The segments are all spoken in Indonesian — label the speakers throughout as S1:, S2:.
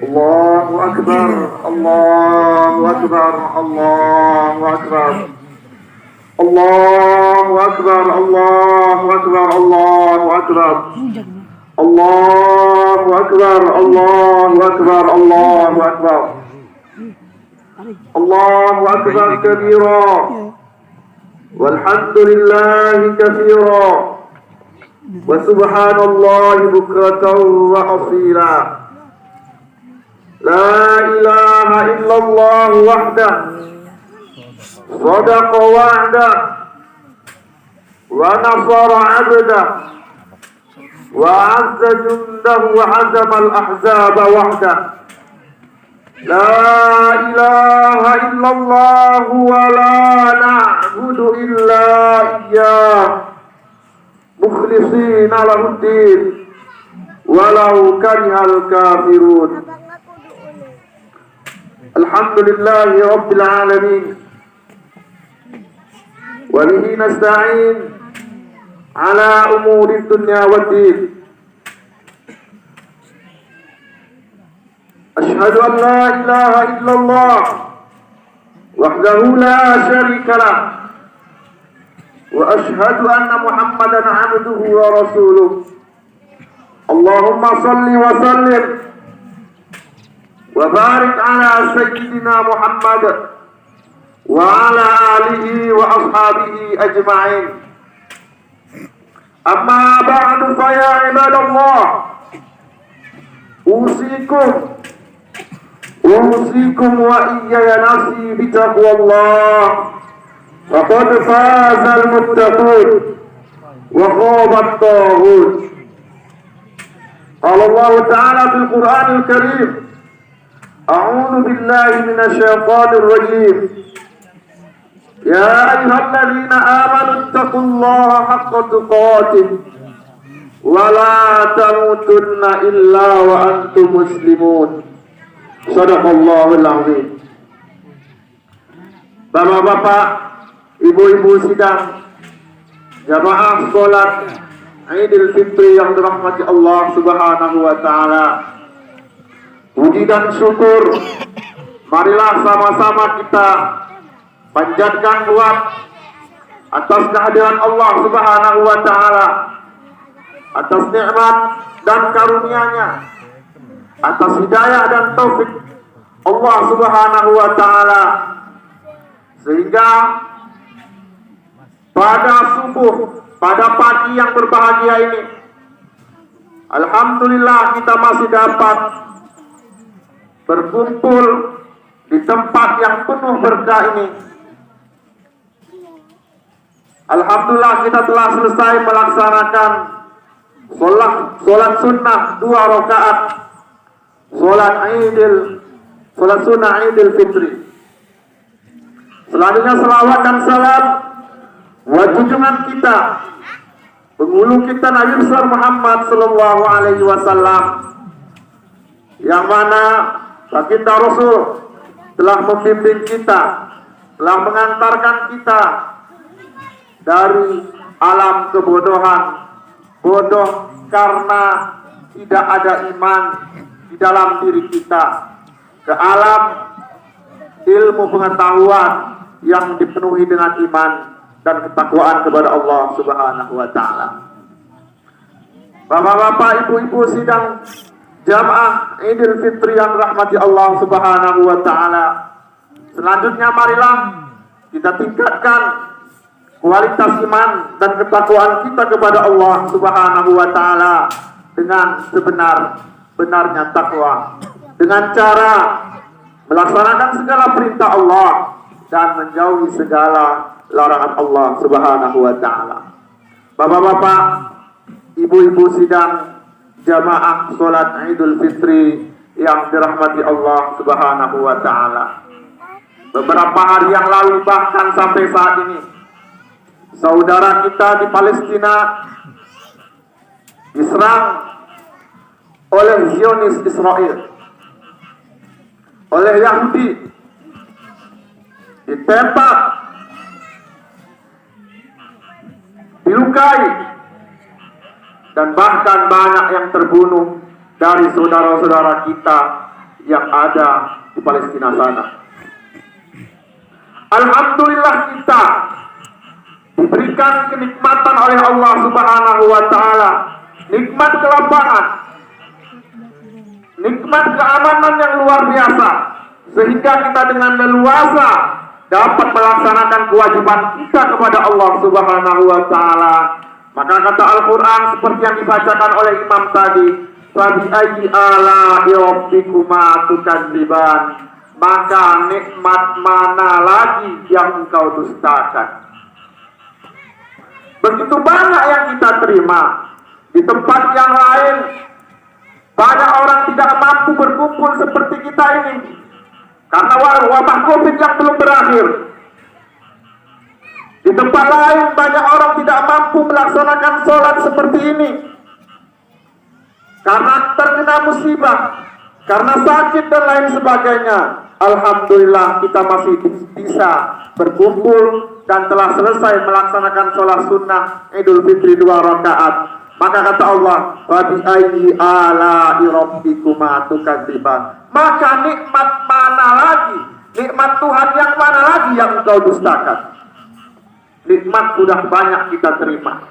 S1: Allahu Akbar, Allahu Akbar, Allahu Akbar, Allahu Akbar, Allahu Akbar, Allahu Akbar, Allahu Akbar, Allahu Akbar, Allahu Akbar, Allahu Akbar kabira, walhamdulillahi katsira, wa subhanallahi bukratan wa asila. La ilaha illallah wahdah, sadaqa wa'dah, wa nasara 'abdah, wa 'azza jundahu wa 'azama al-ahzaba wahdah. La ilaha illallah wa la na'budu illa iyyah, mukhlishina lahuddin, walau karihal kafirun. Alhamdulillahi rabbil alamin, wa bihi nasta'in ala umuri dunya waddin. Ashhadu an la ilaha illallah wahdahu la syarika lah, wa ashhadu anna Muhammadan 'abduhu wa rasuluh. Allahumma salli wa sallim wa barik ala sayyidina Muhammad wa ala alihi wa ashabihi ajma'in. Amma ba'du fa ya ibadallah, usikum wa iyaya nafsi bitaqwallah, faqad fazal muttaqun wa khabat taghut. Qala Allah Ta'ala fil Qur'anil Karim, a'udzu billahi minasy syaithanir rajim. Ya ayyuhalladzina amanu taqullaha haqqa tuqatih wa la tamutunna illa wa antum muslimun. Shadaqallahul azim. Bapak-bapak, ibu-ibu sidang jamaah salat Idul Fitri yang dirahmati Allah Subhanahu wa taala. Puji dan syukur marilah sama-sama kita panjatkan buat atas kehadiran Allah Subhanahu wa taala, atas nikmat dan karunia-Nya, atas hidayah dan taufik Allah Subhanahu wa taala, sehingga pada subuh, pada pagi yang berbahagia ini, alhamdulillah kita masih dapat berkumpul di tempat yang penuh berkah ini. Alhamdulillah kita telah selesai melaksanakan sholat sunnah 2 rakaat, sholat sunnah Idul Fitri. Selanjutnya selawat dan salam buat junjungan kita, penghulu kita Nabi besar Muhammad sallallahu alaihi wasallam, yang mana baginda Rasul telah membimbing kita, telah mengantarkan kita dari alam kebodohan, bodoh karena tidak ada iman di dalam diri kita, ke alam ilmu pengetahuan yang dipenuhi dengan iman dan ketakwaan kepada Allah Subhanahu wa taala. Bapak-bapak, ibu-ibu sidang jamaah Idul Fitri yang rahmati Allah Subhanahu wa taala. Selanjutnya marilah kita tingkatkan kualitas iman dan ketakwaan kita kepada Allah Subhanahu wa taala dengan sebenar-benarnya takwa, dengan cara melaksanakan segala perintah Allah dan menjauhi segala larangan Allah Subhanahu wa taala. Bapak-bapak, ibu-ibu sidang jamaah salat Idul Fitri yang dirahmati Allah Subhanahu wa taala. Beberapa hari yang lalu, bahkan sampai saat ini, saudara kita di Palestina diserang oleh Zionis Israel, oleh Yahudi, ditembak, dilukai, dan bahkan banyak yang terbunuh dari saudara-saudara kita yang ada di Palestina sana. Alhamdulillah kita diberikan kenikmatan oleh Allah Subhanahu wa taala, nikmat kelapangan, nikmat keamanan yang luar biasa, sehingga kita dengan leluasa dapat melaksanakan kewajiban kita kepada Allah Subhanahu wa taala. Maka kata Al-Qur'an seperti yang dibacakan oleh imam tadi, "Fabi ayyi ala'i rabbikuma tukadziban?" Maka nikmat mana lagi yang engkau dustakan? Begitu banyak yang kita terima. Di tempat yang lain banyak orang tidak mampu berkumpul seperti kita ini karena wabah COVID yang belum berakhir. Di tempat lain banyak orang tidak mampu melaksanakan sholat seperti ini karena terkena musibah, karena sakit dan lain sebagainya. Alhamdulillah kita masih bisa berkumpul dan telah selesai melaksanakan sholat sunnah Idul Fitri 2 rakaat. Maka kata Allah, "Wa bi ayyi ala'i rabbikuma tukadziban?" Maka nikmat mana lagi, nikmat Tuhan yang mana lagi yang engkau dustakan? Nikmat sudah banyak kita terima.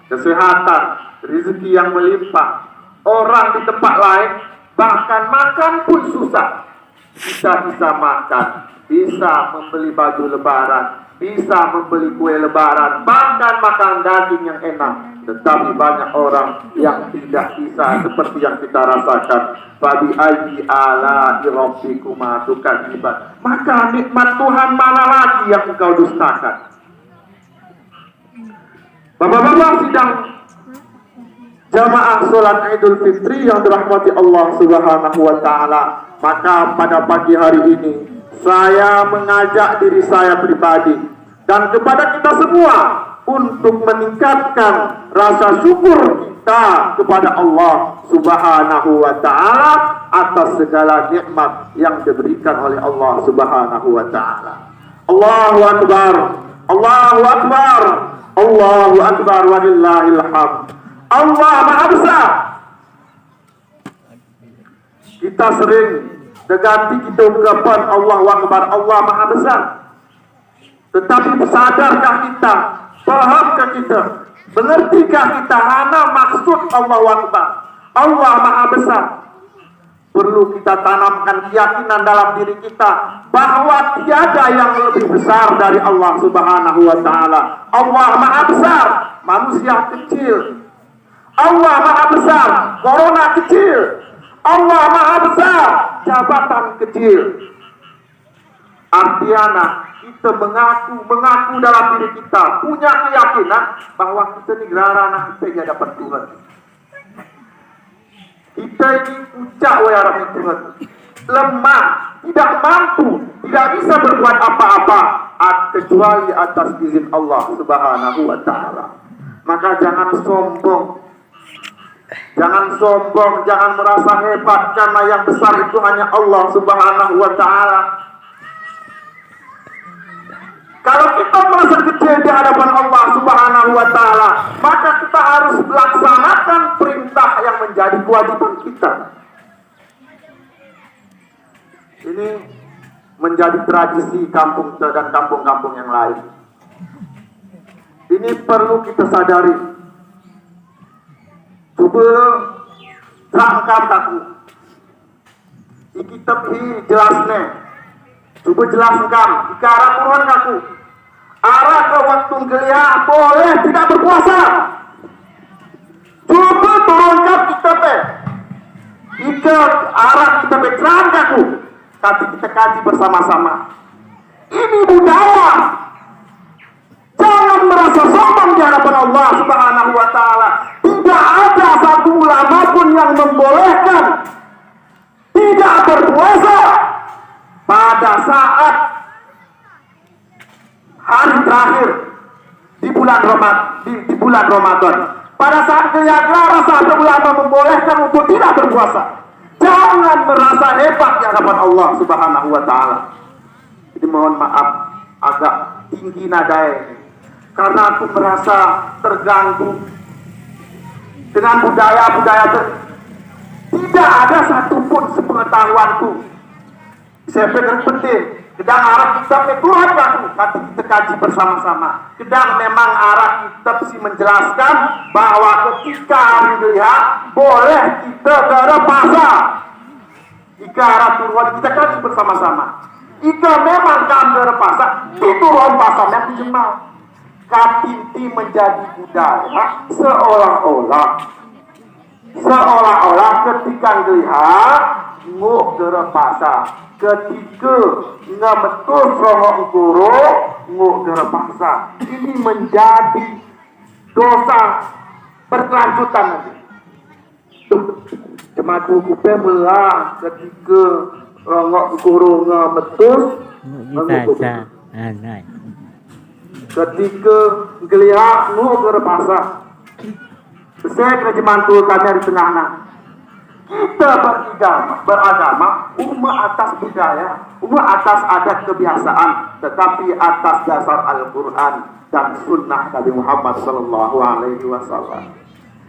S1: Kesehatan, rezeki yang melimpah. Orang di tempat lain bahkan makan pun susah. Kita bisa makan, bisa membeli baju lebaran, bisa membeli kue lebaran, bahkan makan daging yang enak. Tetapi banyak orang yang tidak bisa seperti yang kita rasakan. Fabi ayyi ala'i rabbikuma tukadziban? Maka nikmat Tuhan mana lagi yang engkau dustakan? Bapak-bapak sidang jamaah sholat Idul Fitri yang dirahmati Allah Subhanahu wa taala. Maka pada pagi hari ini saya mengajak diri saya pribadi dan kepada kita semua untuk meningkatkan rasa syukur kita kepada Allah Subhanahu wa taala atas segala nikmat yang diberikan oleh Allah Subhanahu wa taala. Allahu akbar. Allahu akbar. Allahu akbar walillahil hamd. Allah Maha Besar. Kita sering ganti kita ungkapan Allahu akbar, Allah Maha Besar. Tetapi sadarkah kita, pahamkah kita, mengertikah kita mana maksud Allahu akbar, Allah Maha Besar? Perlu kita tanamkan keyakinan dalam diri kita bahwa tiada yang lebih besar dari Allah Subhanahu wa taala. Allah Maha Besar, manusia kecil. Allah Maha Besar, corona kecil. Allah Maha Besar, jabatan kecil. Artinya kita mengaku dalam diri kita, punya keyakinan bahwa kita ini gerarana kita dapat Tuhan. Kita ini puncak wayarami Tuhan, lemah, tidak mampu, tidak bisa berbuat apa-apa kecuali atas izin Allah Subhanahu wa taala. Maka jangan sombong. Jangan sombong, jangan merasa hebat karena yang besar itu hanya Allah Subhanahu wa taala. Kalau kita merasa kecil di hadapan Allah Subhanahu wa taala, maka kita harus melaksanakan perintah yang menjadi kewajiban kita. Ini menjadi tradisi kampung kita dan kampung-kampung yang lain. Ini perlu kita sadari. Coba rangkap aku. Iki tepi jelasnya. Coba jelaskan. Ika arah turun aku. Arah ke waktu gelia boleh tidak berpuasa. Coba turunkan kita pe. Ika arah kita pe rangkap aku. Tapi kita kaji bersama-sama. Ini budaya. Jangan merasa sombong di hadapan Allah Subhanahu wa taala. Tidak ada satu ulama pun yang membolehkan tidak berpuasa pada saat hari terakhir di bulan Ramadan. Pada saat kelihatannya satu ulama membolehkan untuk tidak berpuasa. Jangan merasa hebat di hadapan Allah Subhanahu wa taala. Jadi mohon maaf agak tinggi nadanya karena aku merasa terganggu dengan budaya-budaya Tidak ada satupun sepengetahuanku. Saya pikir penting. Kedang arah kitab Tuhan aku, nanti kita kaji bersama-sama. Kedang memang arah kitab si menjelaskan bahwa ketika hari lihat boleh kita berpuasa. Jika arah turuan kita kaji bersama-sama. Jika memang kan berpuasa, itu orang puasa yang dijemal. Kapinti menjadi budaya seolah-olah ketika lihat nguk berpuasa. Ketika ngametul rohong guru nguk gerpaksa, ini menjadi dosa berkelanjutan nanti. Cuma cukup belah ketika nguk guru ngametul ketika ngelihat nguk gerpaksa, saya kena mantul kami di tengah-tengah. Kita beragama, umat atas budaya, umat atas adat kebiasaan, tetapi atas dasar Al-Quran dan Sunnah Nabi Muhammad Sallallahu Alaihi Wasallam.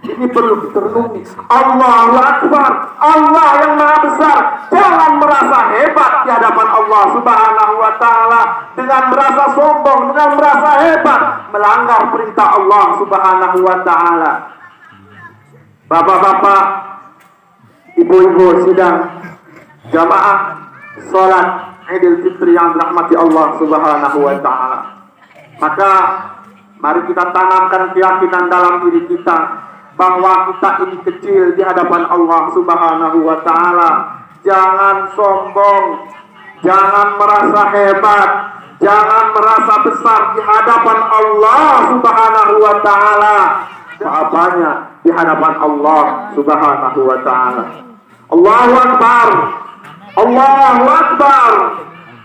S1: Ini perlu diterenungi. Allahu Akbar, Allah yang Maha Besar. Jangan merasa hebat di hadapan Allah Subhanahu Wa Taala dengan merasa sombong, dengan merasa hebat, melanggar perintah Allah Subhanahu Wa Taala. Bapak-bapak, ibu-ibu sidang jamaah salat Idul Fitri yang dirahmati Allah Subhanahu wa taala. Maka mari kita tanamkan keyakinan dalam diri kita bahwa kita ini kecil di hadapan Allah Subhanahu wa taala. Jangan sombong, jangan merasa hebat, jangan merasa besar di hadapan Allah Subhanahu wa taala. Apanya di hadapan Allah Subhanahu wa taala. Allahu Akbar, Allahu Akbar,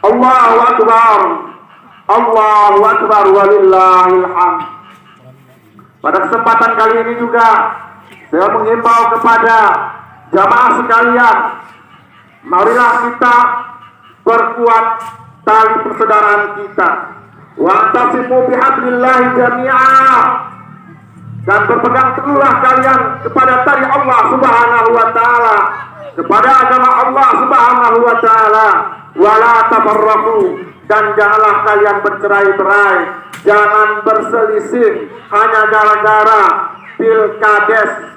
S1: Allahu Akbar, Allahu Akbar, walillahil hamd. Pada kesempatan kali ini juga saya mengimbau kepada jamaah sekalian, marilah kita perkuat tali persaudaraan kita. Wa'tasimu bihablillahi jami'a, dan berpegang teguhlah kalian kepada tali Allah Subhanahu wa taala, kepada agama Allah Subhanahu wa taala. Wala tafarraqu, dan janganlah kalian bercerai-berai, jangan berselisih hanya gara-gara pilkades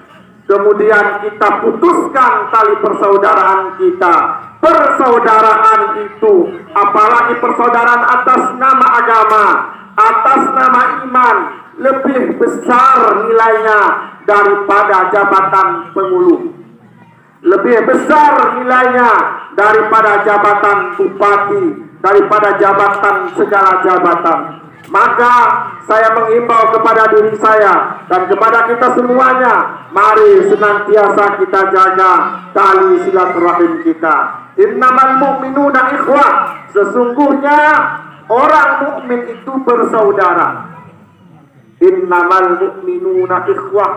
S1: kemudian kita putuskan tali persaudaraan kita. Persaudaraan itu, apalagi persaudaraan atas nama agama, atas nama iman, lebih besar nilainya daripada jabatan pengulu, lebih besar nilainya daripada jabatan bupati, daripada jabatan segala jabatan. Maka saya mengimbau kepada diri saya dan kepada kita semuanya, mari senantiasa kita jaga tali silaturahim kita. Innamal mu'minuna ikhwah, sesungguhnya orang mukmin itu bersaudara. Innamal mu'minuna ikhwah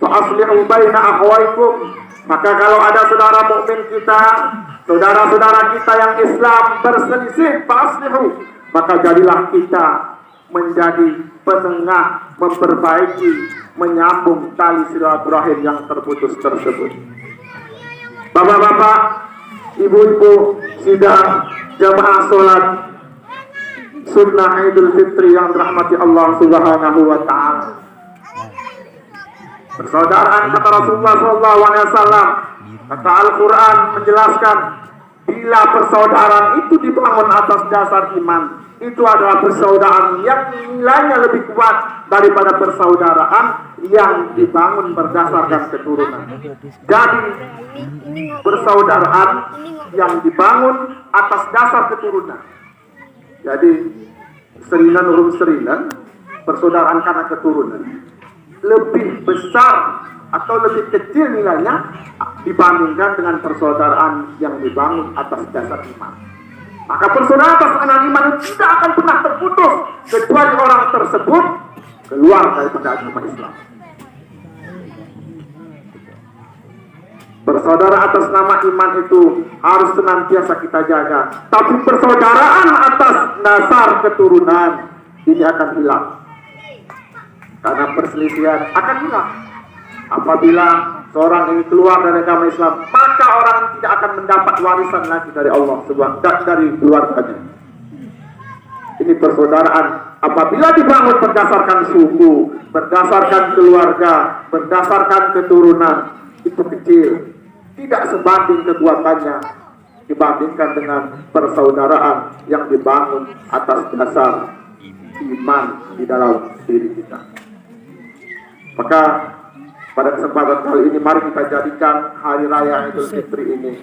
S1: fa aslihu baina akhwaikum. Maka kalau ada saudara mukmin kita, saudara-saudara kita yang Islam berselisih, fa aslihu, maka jadilah kita menjadi penengah, memperbaiki, menyambung tali silaturahim yang terputus tersebut. Bapak-bapak, ibu-ibu sidang jamaah salat sunnah Idul Fitri yang dirahmati Allah Subhanahu wa taala. Persaudaraan kata Rasulullah SAW, kata Al-Quran menjelaskan, bila persaudaraan itu dibangun atas dasar iman, itu adalah persaudaraan yang nilainya lebih kuat daripada persaudaraan yang dibangun berdasarkan keturunan. Jadi persaudaraan yang dibangun atas dasar keturunan. Jadi serinan urung serinan, persaudaraan karena keturunan lebih besar atau lebih kecil nilainya dibandingkan dengan persaudaraan yang dibangun atas dasar iman. Maka persaudaraan atas dasar iman tidak akan pernah terputus kecuali orang tersebut keluar daripada agama Islam. Persaudaraan atas nama iman itu harus senantiasa kita jaga. Tapi persaudaraan atas dasar keturunan ini akan hilang. Karena perselisihan akan hilang apabila seorang ini keluar dari agama Islam, maka orang tidak akan mendapat warisan lagi dari Allah Subhanahu dari keluarganya. Ini persaudaraan apabila dibangun berdasarkan suku, berdasarkan keluarga, berdasarkan keturunan, itu kecil, tidak sebanding kekuatannya dibandingkan dengan persaudaraan yang dibangun atas dasar iman di dalam diri kita. Maka pada kesempatan kali ini mari kita jadikan hari raya Idul Fitri ini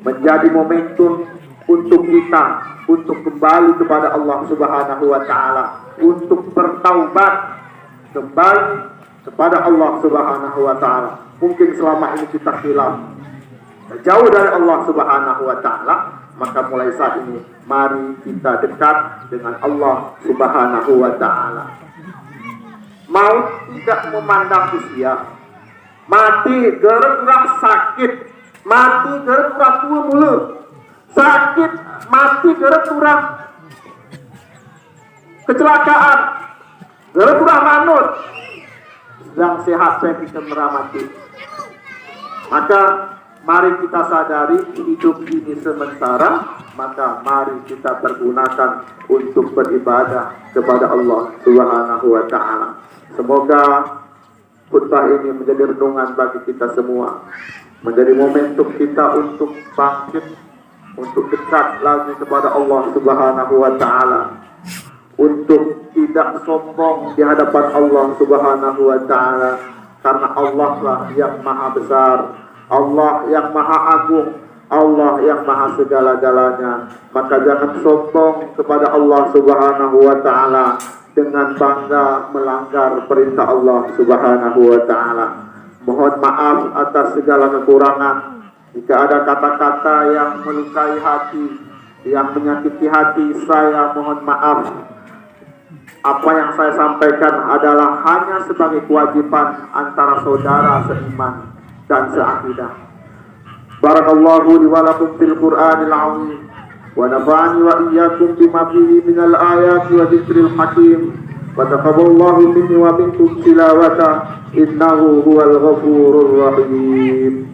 S1: menjadi momentum untuk kita untuk kembali kepada Allah Subhanahu wa taala, untuk bertaubat kembali kepada Allah Subhanahu wa taala. Mungkin selama ini kita hilaf, jauh dari Allah Subhanahu wa taala, maka mulai saat ini mari kita dekat dengan Allah Subhanahu wa taala. Maut tidak memandang usia. Mati gara-gara sakit, mati gara-gara tua mulu, sakit, mati gara-gara kecelakaan, gara-gara manut, sedang sehat saya kita meramati. Maka mari kita sadari hidup ini sementara, maka mari kita pergunakan untuk beribadah kepada Allah Subhanahu wa taala. Semoga khutbah ini menjadi renungan bagi kita semua, menjadi momentum kita untuk bangkit, untuk dekat lagi kepada Allah Subhanahu wa taala, untuk tidak sombong di hadapan Allah Subhanahu wa taala, karena Allah lah yang maha besar, Allah yang maha agung, Allah yang maha segala-galanya. Maka jangan sombong kepada Allah Subhanahu wa taala dengan bangga melanggar perintah Allah Subhanahu wa taala. Mohon maaf atas segala kekurangan. Jika ada kata-kata yang melukai hati, yang menyakiti hati, saya mohon maaf. Apa yang saya sampaikan adalah hanya sebagai kewajiban antara saudara seiman dan seakidah. Barakallahu li wa lakum fil Qur'anil azim wa nafa'ani wa iyyakum bima fihi minal ayati wa dzikril hakim wa taqabbalallahu minni wa minkum tilawata innahu huwal ghafurur rahim.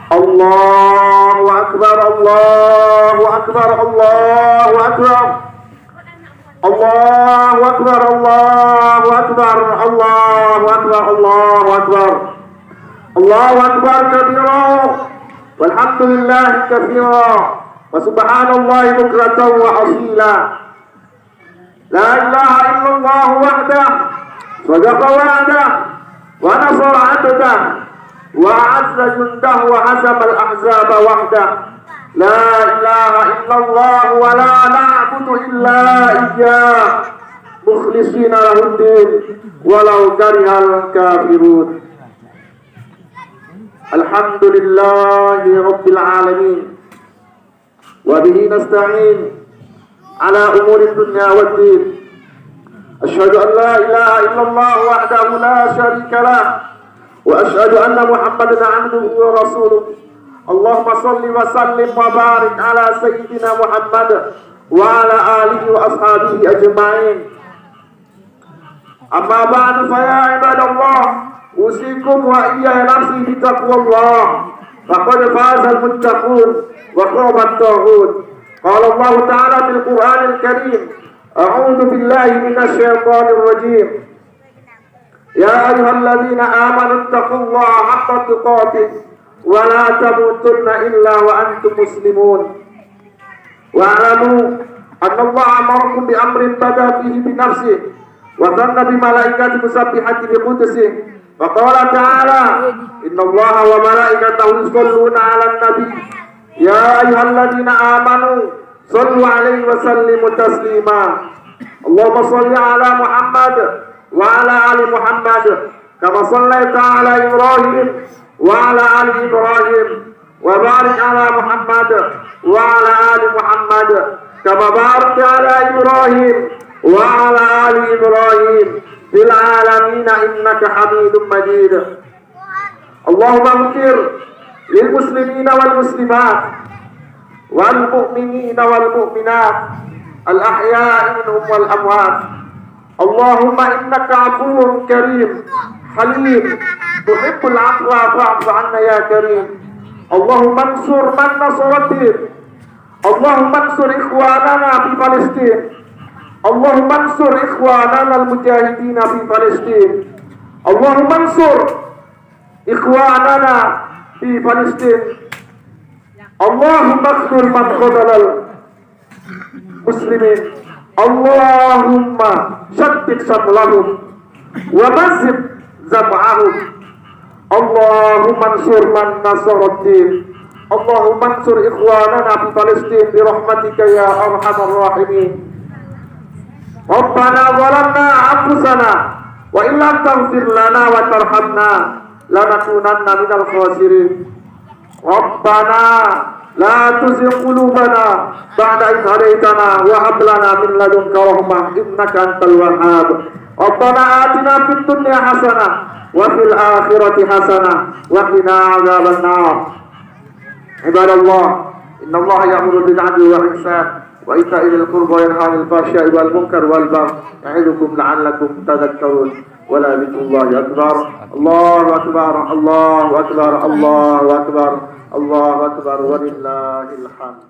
S1: Allahu akbar, Allahu akbar, Allahu akbar. Allahu akbar, Allahu akbar, Allahu akbar, Allahu akbar. Allahu akbar kabira walhamdulillahi katsira wa subhanallahi bukratan wa asila. La ilaha illallah wahdah sadaqa wa'dah wa nasara 'abdah wa 'azza jundah wa hazama al-ahzaba wahdah. La ilaha illallah wa la na'budu illa iyyah mukhlishina lahuddin walau karihal kafirun. Alhamdulillahi rabbil alamin wa bihi nasta'in ala umuri dunya waddin. Asyhadu an la ilaha illallah wahdahu la syarika lah wa asyhadu anna Muhammadan 'abduhu wa rasuluh. Allahumma salli wa sallim wa barik ala sayyidina Muhammad wa ala alihi wa ashabihi ajma'in. Amma ba'du fa ya ibadallah, usikum wa iyaya nafsi bi taqwallah. Faqad faza al-muttaqun wa khaba at-taghut. Qala Allah ta'ala fil Qur'anil Karim, a'udzu billahi minasy syaithanir rajim. Ya ayyuhalladzina amanu taqullaha haqqa tuqatih wa la tamutunna illa wa antum muslimun. Wa'lamu anna Allah amarakum bi amrin bada fihi bi nafsihi wa dhanna bi malaikati musabbihati bi qudsihi. Wa qala ta'ala inna Allah wa malaikatahu yusholluna 'alan nabi ya ayyuhalladzina amanu shallu 'alaihi wa sallimu taslima. Allahumma shalli 'ala Muhammad wa 'ala ali Muhammad kama shallaita 'ala Ibrahim وعلى آل إبراهيم وبارك على محمد وعلى آل محمد كما باركت على إبراهيم وعلى آل إبراهيم في العالمين إنك حميد مجيد. اللهم اغفر للمسلمين والمسلمات والمؤمنين والمؤمنات الأحياء منهم والأموات. اللهم إنك عفو كريم حليم تحب العفو فاعف عنا يا كريم. اللهم انصر من نصر الدين. اللهم انصر إخواننا في فلسطين. اللهم انصر إخواننا المجاهدين في فلسطين. اللهم انصر إخواننا في فلسطين. اللهم اغفر من خذل المسلمين. اللهم شتت شملهم ومزق جمعهم. اللهم انصر من نصر الدين. اللهم انصر إخواننا في فلسطين برحمتك يا أرحم الراحمين. ربنا ظلمنا أنفسنا وإن لم تغفر لنا وترحمنا لنكونن من الخاسرين. ربنا لا تزغ قلوبنا بعد إذ هديتنا وهب لنا من لدنك رحمة إنك أنت الوهاب. ربنا آتنا في الدنيا حسنة وفي الآخرة حسنة وقنا عذاب النار. عباد الله إن الله يأمر بالعدل والإحسان وإيتاء ذي القربى وينهى عن الفحشاء والمنكر والبغي يعظكم لعلكم تذكرون. ولذكر الله أكبر. الله أكبر الله أكبر الله أكبر الله أكبر ولله الحمد.